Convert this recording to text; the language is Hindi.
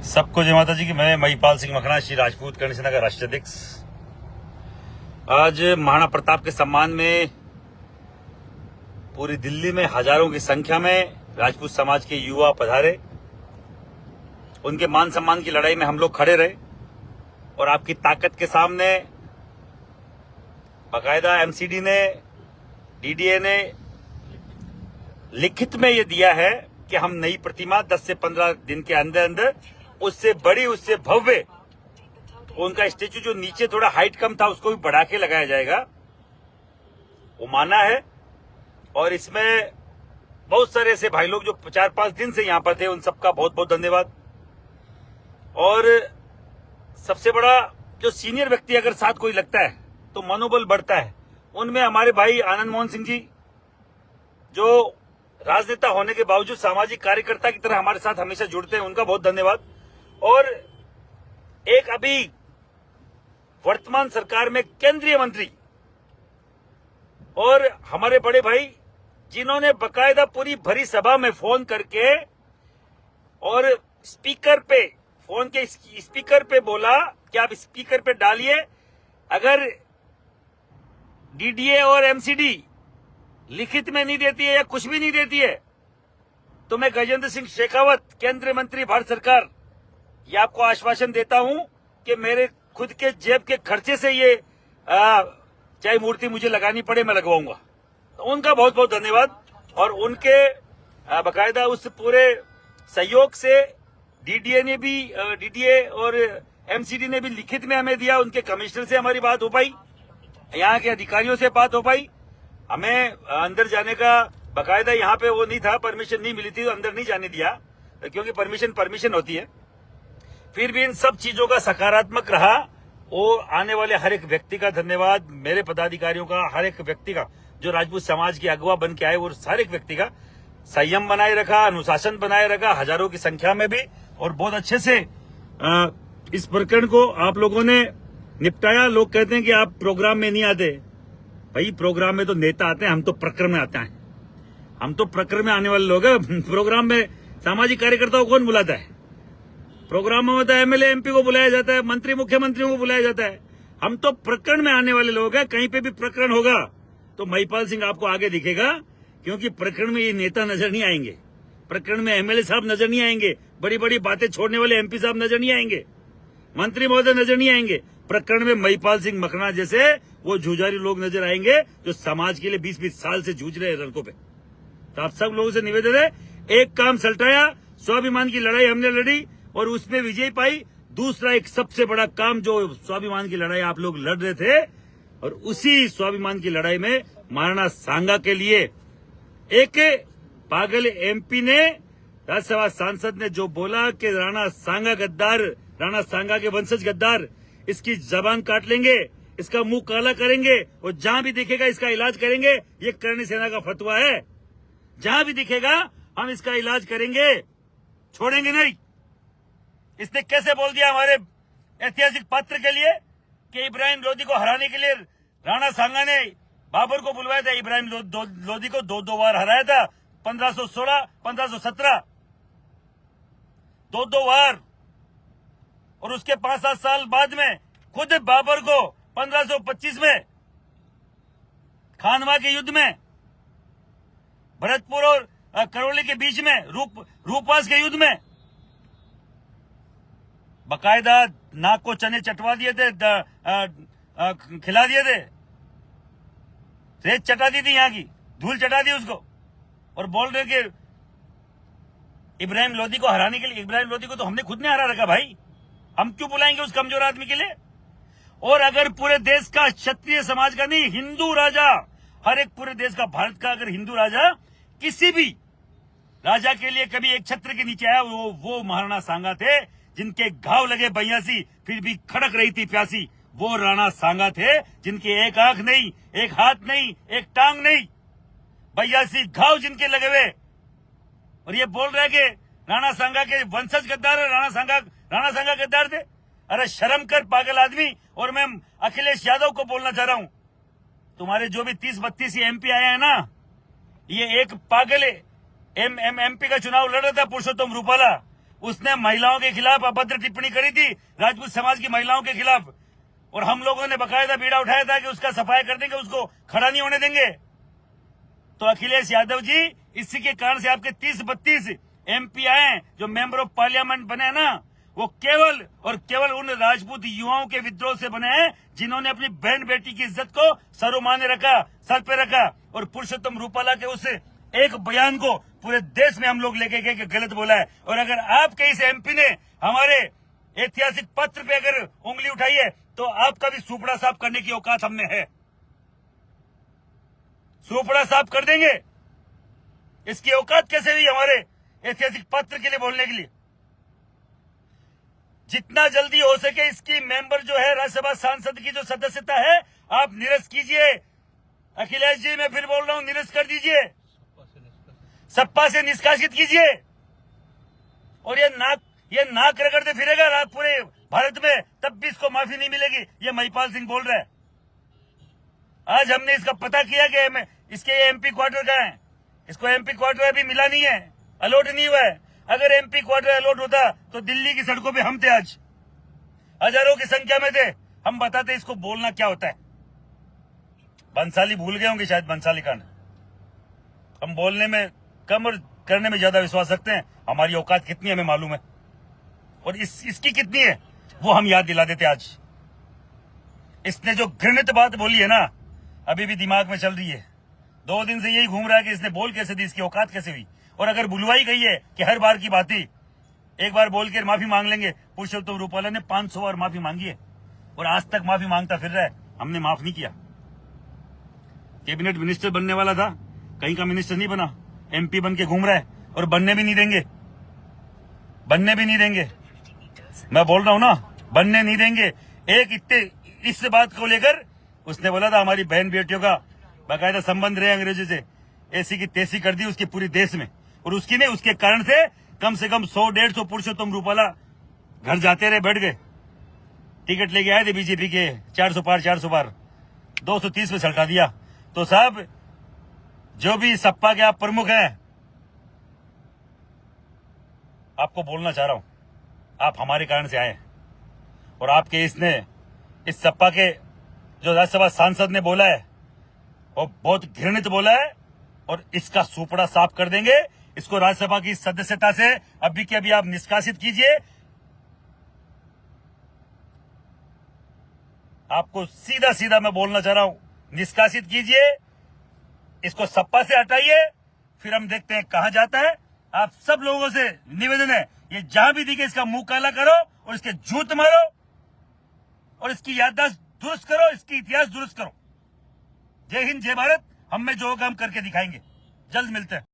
सबको जय माता जी की। मैं महिपाल सिंह मखना, श्री राजपूत कर्ण सेना का राष्ट्रीय अध्यक्ष। आज महाराणा प्रताप के सम्मान में पूरी दिल्ली में हजारों की संख्या में राजपूत समाज के युवा पधारे। उनके मान सम्मान की लड़ाई में हम लोग खड़े रहे और आपकी ताकत के सामने बाकायदा एमसीडी ने, डीडीए ने लिखित में ये दिया है कि हम नई प्रतिमा 10 से 15 दिन के अंदर अंदर उससे बड़ी, उससे भव्य, उनका स्टेचू जो नीचे थोड़ा हाइट कम था उसको भी बढ़ा के लगाया जाएगा, वो माना है। और इसमें बहुत सारे ऐसे भाई लोग जो 4-5 दिन से यहां पर थे, उन सबका बहुत बहुत धन्यवाद। और सबसे बड़ा, जो सीनियर व्यक्ति अगर साथ कोई लगता है तो मनोबल बढ़ता है। उनमें हमारे भाई आनंद मोहन सिंह जी, जो राजनेता होने के बावजूद सामाजिक कार्यकर्ता की तरह हमारे साथ हमेशा जुड़ते हैं, उनका बहुत धन्यवाद। और एक अभी वर्तमान सरकार में केंद्रीय मंत्री और हमारे बड़े भाई, जिन्होंने बकायदा पूरी भरी सभा में फोन करके और स्पीकर पे, फोन के स्पीकर पे बोला कि आप स्पीकर पे डालिए, अगर डीडीए और एमसीडी लिखित में नहीं देती है या कुछ भी नहीं देती है तो मैं गजेंद्र सिंह शेखावत, केंद्रीय मंत्री भारत सरकार, ये आपको आश्वासन देता हूं कि मेरे खुद के जेब के खर्चे से ये चाहे मूर्ति मुझे लगानी पड़े, मैं लगवाऊंगा। तो उनका बहुत बहुत धन्यवाद। और उनके बकायदा उस पूरे सहयोग से डीडीए और एमसीडी ने भी लिखित में हमें दिया। उनके कमिश्नर से हमारी बात हो पाई, यहाँ के अधिकारियों से बात हो पाई। हमें अंदर जाने का बकायदा यहाँ पे वो नहीं था, परमिशन नहीं मिली थी, तो अंदर नहीं जाने दिया, क्योंकि परमिशन होती है। फिर भी इन सब चीजों का सकारात्मक रहा। वो आने वाले हर एक व्यक्ति का धन्यवाद, मेरे पदाधिकारियों का, हर एक व्यक्ति का, जो राजपूत समाज के अगुवा बन के आए, वो हर एक व्यक्ति का संयम बनाए रखा, अनुशासन बनाए रखा, हजारों की संख्या में भी, और बहुत अच्छे से इस प्रकरण को आप लोगों ने निपटाया। लोग कहते हैं कि आप प्रोग्राम में नहीं आते। भाई, प्रोग्राम में तो नेता आते हैं, हम तो प्रकरण में आते हैं। हम तो प्रकरण में आने वाले लोग हैं। प्रोग्राम में सामाजिक कार्यकर्ताओं को कौन बुलाता है? प्रोग्राम में होता है एमएलए एमपी को बुलाया जाता है, मंत्री मुख्यमंत्रियों को बुलाया जाता है। हम तो प्रकरण में आने वाले लोग हैं। कहीं पे भी प्रकरण होगा तो महिपाल सिंह आपको आगे दिखेगा, क्योंकि प्रकरण में ये नेता नजर नहीं आएंगे, प्रकरण में एमएलए साहब नजर नहीं आएंगे, बड़ी बड़ी बातें छोड़ने वाले एमपी साहब नजर नहीं आएंगे, मंत्री महोदय नजर नहीं आएंगे। प्रकरण में महिपाल सिंह मखना जैसे वो जुझारू लोग नजर आएंगे, जो समाज के लिए 20-20 साल से जूझ रहे हैं रणकों पे। तो आप सब लोगों से निवेदन है, एक काम सल्टाया, स्वाभिमान की लड़ाई हमने लड़ी और उसमें विजय पाई। दूसरा एक सबसे बड़ा काम, जो स्वाभिमान की लड़ाई आप लोग लड़ रहे थे, और उसी स्वाभिमान की लड़ाई में महाराणा सांगा के लिए एक पागल एमपी ने, राज्यसभा सांसद ने जो बोला कि राणा सांगा गद्दार, राणा सांगा के वंशज गद्दार, इसकी जबान काट लेंगे, इसका मुंह काला करेंगे और जहां भी दिखेगा इसका इलाज करेंगे। ये कर्ण सेना का फतवा है, जहां भी दिखेगा हम इसका इलाज करेंगे, छोड़ेंगे नहीं। इसने कैसे बोल दिया हमारे ऐतिहासिक पात्र के लिए कि इब्राहिम लोदी को हराने के लिए राणा सांगा ने बाबर को बुलवाया था। इब्राहिम लोदी को 2 बार हराया था, 1516, 1517, 2 बार। और उसके 5-7 साल बाद में खुद बाबर को 1525 में खानवा के युद्ध में, भरतपुर और करौली के बीच में, रूपवास के युद्ध में बकायदा नाक को चने चटवा दिए थे, खिला दिए थे, रेत चटा दी थी, यहाँ की धूल चटा दी उसको, और बोल रहे कि इब्राहिम लोदी को हराने के लिए। इब्राहिम लोदी को तो हमने खुद ने हरा रखा भाई, हम क्यों बुलाएंगे उस कमजोर आदमी के लिए? और अगर पूरे देश का, क्षत्रिय समाज का नहीं, हिंदू राजा, हर एक पूरे देश का, भारत का अगर हिंदू राजा किसी भी राजा के लिए कभी एक छत्र के नीचे आया, वो महाराणा सांगा थे, जिनके घाव लगे 82 फिर भी खड़क रही थी प्यासी। वो राणा सांगा थे, जिनकी एक आंख नहीं, एक हाथ नहीं, एक टांग नहीं, 82 घाव जिनके लगे हुए। और ये बोल रहे कि राणा सांगा के वंशज गद्दार है, राणा सांगा गद्दार थे। अरे शर्म कर पागल आदमी। और मैं अखिलेश यादव को बोलना चाह रहा हूं, तुम्हारे जो भी 30-32 एमपी आए हैं ना, ये एक पागल एमपी का चुनाव लड़ रहा था, पुरुषोत्तम रूपाला, उसने महिलाओं के खिलाफ अभद्र टिप्पणी करी थी, राजपूत समाज की महिलाओं के खिलाफ, और हम लोगों ने बकायदा बीड़ा उठाया था कि उसका सफाई कर देंगे, उसको खड़ा नहीं होने देंगे। तो अखिलेश यादव जी, इसी के कारण से आपके 30-32 MP आए जो मेंबर ऑफ पार्लियामेंट बने हैं ना, वो केवल और केवल उन राजपूत युवाओं के विद्रोह से बने हैं जिन्होंने अपनी बहन बेटी की इज्जत को सरोमाने रखा, सर पे रखा, और पुरुषोत्तम रूपाला के उस एक बयान को पूरे देश में हम लोग लेके गए कि गलत बोला है। और अगर आपके इस MP ने हमारे ऐतिहासिक पत्र पे अगर उंगली उठाई है तो आपका भी सुपड़ा साफ करने की औकात हमने है, सुपड़ा साफ कर देंगे। इसकी औकात कैसे हुई हमारे ऐतिहासिक पत्र के लिए बोलने के लिए? जितना जल्दी हो सके इसकी मेंबर जो है राज्यसभा सांसद की जो सदस्यता है आप निरस्त कीजिए। अखिलेश जी, मैं फिर बोल रहा हूं, निरस्त कर दीजिए, सपा से निष्कासित कीजिए। और ये नाक रगड़ते फिरेगा पूरे भारत में, तब भी इसको माफी नहीं मिलेगी। ये महिपाल सिंह बोल रहा है। आज हमने इसका पता किया कि इसके MP क्वार्टर कहाँ है। इसको MP क्वार्टर अभी मिला नहीं है, अलॉट नहीं हुआ है। अगर MP क्वार्टर अलॉट होता तो दिल्ली की सड़कों पे हम थे, आज हजारों की संख्या में थे, हम बताते इसको बोलना क्या होता है। बंसाली भूल गए होंगे शायद, बंसाली कांड। हम बोलने में कम और करने में ज्यादा विश्वास रखते हैं। हमारी औकात कितनी हमें मालूम है, और इसकी कितनी है वो हम याद दिला देते। आज इसने जो घृणित बात बोली है ना, अभी भी दिमाग में चल रही है। 2 दिन से यही घूम रहा है कि इसने बोल कैसे दी, इसकी औकात कैसे हुई। और अगर बुलवाई गई है कि हर बार की बात ही एक बार बोल के माफी मांग लेंगे, पुरुषोत्तम रूपाला ने 500 बार माफी मांगी है और आज तक माफी मांगता फिर रहा है, हमने माफ नहीं किया। कैबिनेट मिनिस्टर बनने वाला था, कहीं का मिनिस्टर नहीं बना, MP बन के घूम रहा है, और बनने भी नहीं देंगे, बनने भी नहीं देंगे। मैं बोल रहा हूं ना, बनने नहीं देंगे। इस बात को लेकर उसने बोला था हमारी बहन बेटियों का बाकायदा संबंध रहे अंग्रेजों से, ऐसी की तैसी कर दी उसके पूरे देश में। और उसकी ने उसके कारण से कम 100-150 पुरुषोत्तम रूपाला घर जाते रहे, बैठ गए। टिकट लेके आए थे BJP के, 400 पार 230 में सल्टा दिया। तो साहब, जो भी सपा के आप प्रमुख हैं, आपको बोलना चाह रहा हूं, आप हमारे कारण से आए, और आपके इस सपा के जो राज्यसभा सांसद ने बोला है वो बहुत घृणित बोला है, और इसका सुपड़ा साफ कर देंगे। इसको राज्यसभा की सदस्यता से अभी के अभी आप निष्कासित कीजिए। आपको सीधा सीधा मैं बोलना चाह रहा हूं, निष्कासित कीजिए, इसको सपा से हटाइए, फिर हम देखते हैं कहां जाता है। आप सब लोगों से निवेदन है, ये जहां भी दिखे इसका मुंह काला करो और इसके जूत मारो, और इसकी याददाश्त दुरुस्त करो, इसकी इतिहास दुरुस्त करो। जय हिंद, जय भारत। हम में जो होगा हम करके दिखाएंगे। जल्द मिलते हैं।